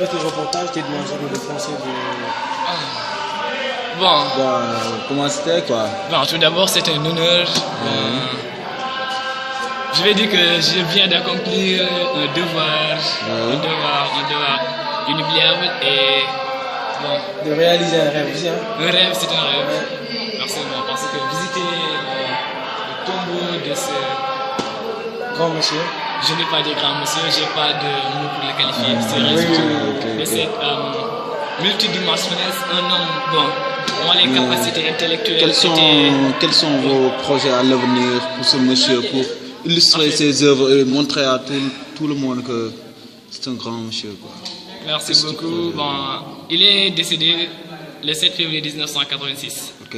pas tes reportages, tes demandes de français de... Bon. Comment c'était quoi? Bon, tout d'abord, c'est un honneur. Je vais dire que je viens d'accomplir un devoir inoubliable et bon. De réaliser un rêve aussi, hein? Un rêve, c'est un rêve. Forcément, parce que visiter le tombeau de ce grand monsieur. Je n'ai pas de grand monsieur, j'ai pas de mot pour le qualifier. Mais c'est multidimensionnel, un homme bon. Les capacités intellectuelles. Quels sont vos projets à l'avenir pour ce monsieur, pour illustrer ses œuvres et montrer à tout le monde que c'est un grand monsieur quoi. Merci beaucoup. Bon, il est décédé le 7 février 1986. Ok.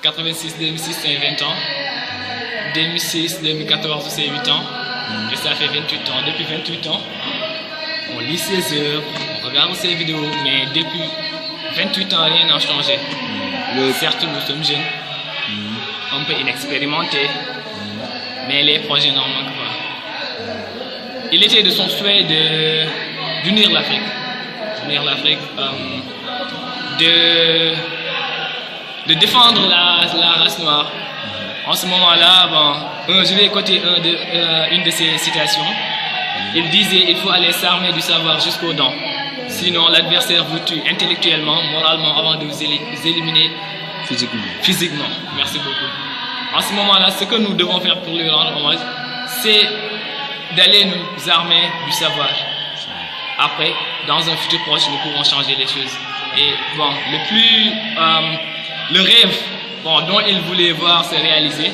86-2006, c'est 20 ans. 2006-2014, c'est 8 ans. Et ça fait 28 ans. Depuis 28 ans, on lit ses œuvres, on regarde ses vidéos, mais depuis 28 ans, rien n'a changé. Certes, nous sommes jeunes, un peu inexpérimentés, mais les projets n'en manquent pas. Il était de son souhait d'unir l'Afrique, de défendre la race noire. En ce moment-là, je vais écouter une de ses citations. Il disait: il faut aller s'armer du savoir jusqu'aux dents. Sinon, l'adversaire vous tue intellectuellement, moralement, avant de vous éliminer physiquement. Merci beaucoup. En ce moment-là, ce que nous devons faire pour lui rendre hommage, c'est d'aller nous armer du savoir. Après, dans un futur proche, nous pourrons changer les choses. Et bon, le rêve dont il voulait voir se réaliser,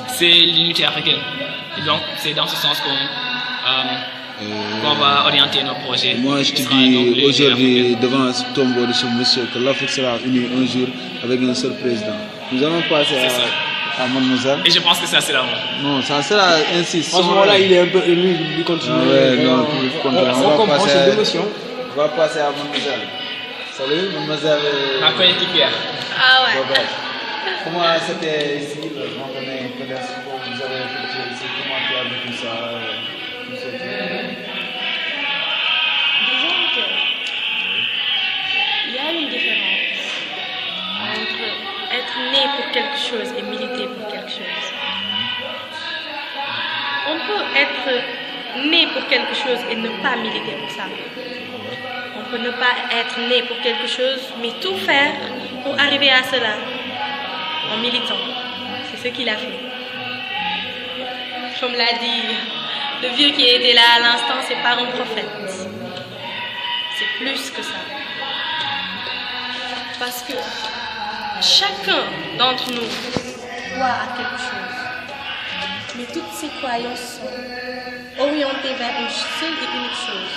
c'est l'unité africaine. Et donc, c'est dans ce sens qu'on va orienter nos projets. Moi, je te dis aujourd'hui, devant ce tombeau de ce monsieur, que l'Afrique sera unie un jour avec un seul président. Nous allons passer à Mademoiselle. Et je pense que ça sera bon. Non, ça sera ainsi. Franchement, là, il est un peu ému, il continue. On va passer à Mademoiselle. Salut, Mademoiselle. Ma coéquipière. Ah ouais. Comment c'était ici, vous avez effectué ici, comment tu as vécu ça? Disons qu'il y a une différence entre être né pour quelque chose et militer pour quelque chose. On peut être né pour quelque chose et ne pas militer pour ça. On peut ne pas être né pour quelque chose, mais tout faire pour arriver à cela en militant. C'est ce qu'il a fait. Comme l'a dit le vieux qui était là à l'instant, c'est pas un prophète. C'est plus que ça. Parce que chacun d'entre nous croit à quelque chose. Mais toutes ces croyances sont orientées vers une seule et unique chose.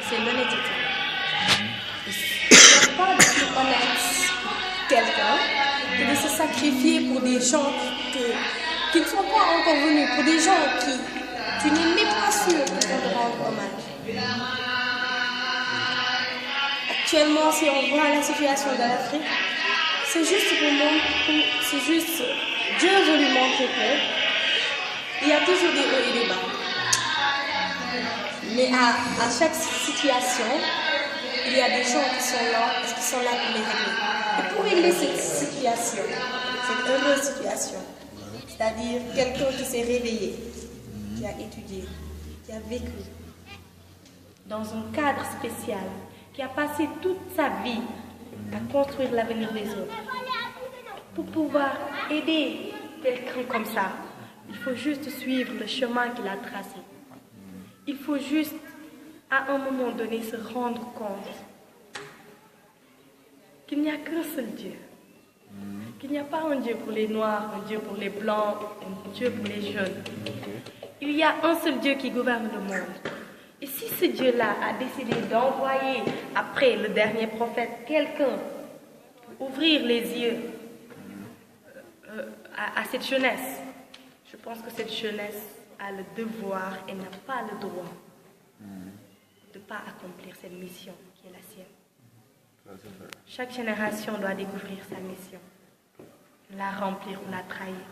C'est l'honnêteté. Il n'y a pas de plus honnête pour quelqu'un que de se sacrifier pour des gens qui ne sont pas encore venus, pour des gens qui tu n'es même pas sûr qu'ils vont te rendre hommage. Actuellement, si on voit la situation de l'Afrique, c'est juste Dieu veut lui montrer qu'il y a toujours des hauts et des bas. Mais à chaque situation, il y a des gens qui sont là pour les régler. Et pour régler cette situation, cette heureuse situation, c'est-à-dire quelqu'un qui s'est réveillé, qui a étudié, qui a vécu dans un cadre spécial, qui a passé toute sa vie à construire l'avenir des autres. Pour pouvoir aider quelqu'un comme ça, il faut juste suivre le chemin qu'il a tracé. Il faut juste, à un moment donné, se rendre compte qu'il n'y a qu'un seul Dieu. Qu'il n'y a pas un Dieu pour les Noirs, un Dieu pour les Blancs, un Dieu pour les jeunes. Il y a un seul Dieu qui gouverne le monde. Et si ce Dieu-là a décidé d'envoyer, après le dernier prophète, quelqu'un pour ouvrir les yeux à cette jeunesse, je pense que cette jeunesse a le devoir et n'a pas le droit de ne pas accomplir cette mission qui est la sienne. Chaque génération doit découvrir sa mission, la remplir ou la trahir.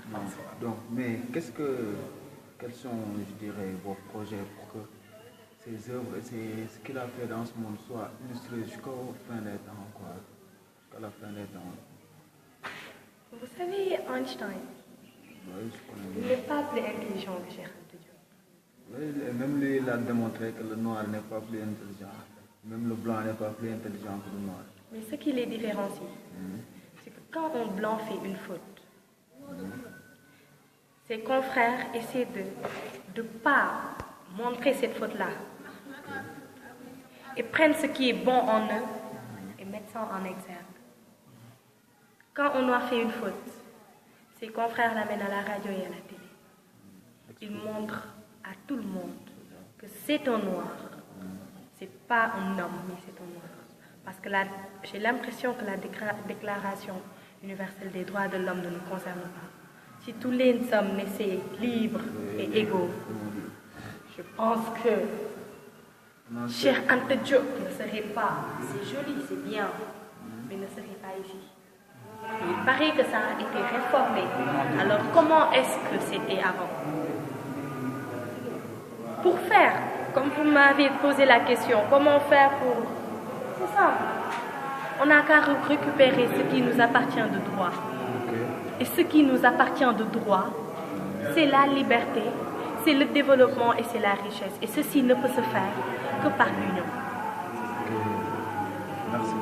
Donc, mais quels sont, je dirais, vos projets pour que ses œuvres et ce qu'il a fait dans ce monde soit illustré jusqu'au fin des temps, quoi. Jusqu'à la fin des temps. Vous savez, Einstein, Oui, je connais il bien. n'est pas plus intelligent que Cheikh Anta Diop. Oui, et même lui, il a démontré que le noir n'est pas plus intelligent. Même le blanc n'est pas plus intelligent que le noir. Mais ce qui les différencie, c'est que quand un blanc fait une faute, ses confrères essaient de ne pas montrer cette faute-là et prennent ce qui est bon en eux et mettent ça en exergue. Quand un noir fait une faute, ses confrères l'amènent à la radio et à la télé. Ils montrent à tout le monde que c'est un noir. C'est pas un homme, mais c'est un noir. Parce que j'ai l'impression que la Déclaration universelle des droits de l'homme ne nous concerne pas. Si tous les hommes naissaient libres et égaux, je pense que Cheikh Anta Diop ne serait pas, c'est joli, c'est bien, mais ne serait pas ici. Il paraît que ça a été réformé. Alors comment est-ce que c'était avant? Pour faire, comme vous m'avez posé la question, comment faire pour... C'est ça. On n'a qu'à récupérer ce qui nous appartient de droit. Et ce qui nous appartient de droit, c'est la liberté, c'est le développement et c'est la richesse. Et ceci ne peut se faire que par l'union. Merci.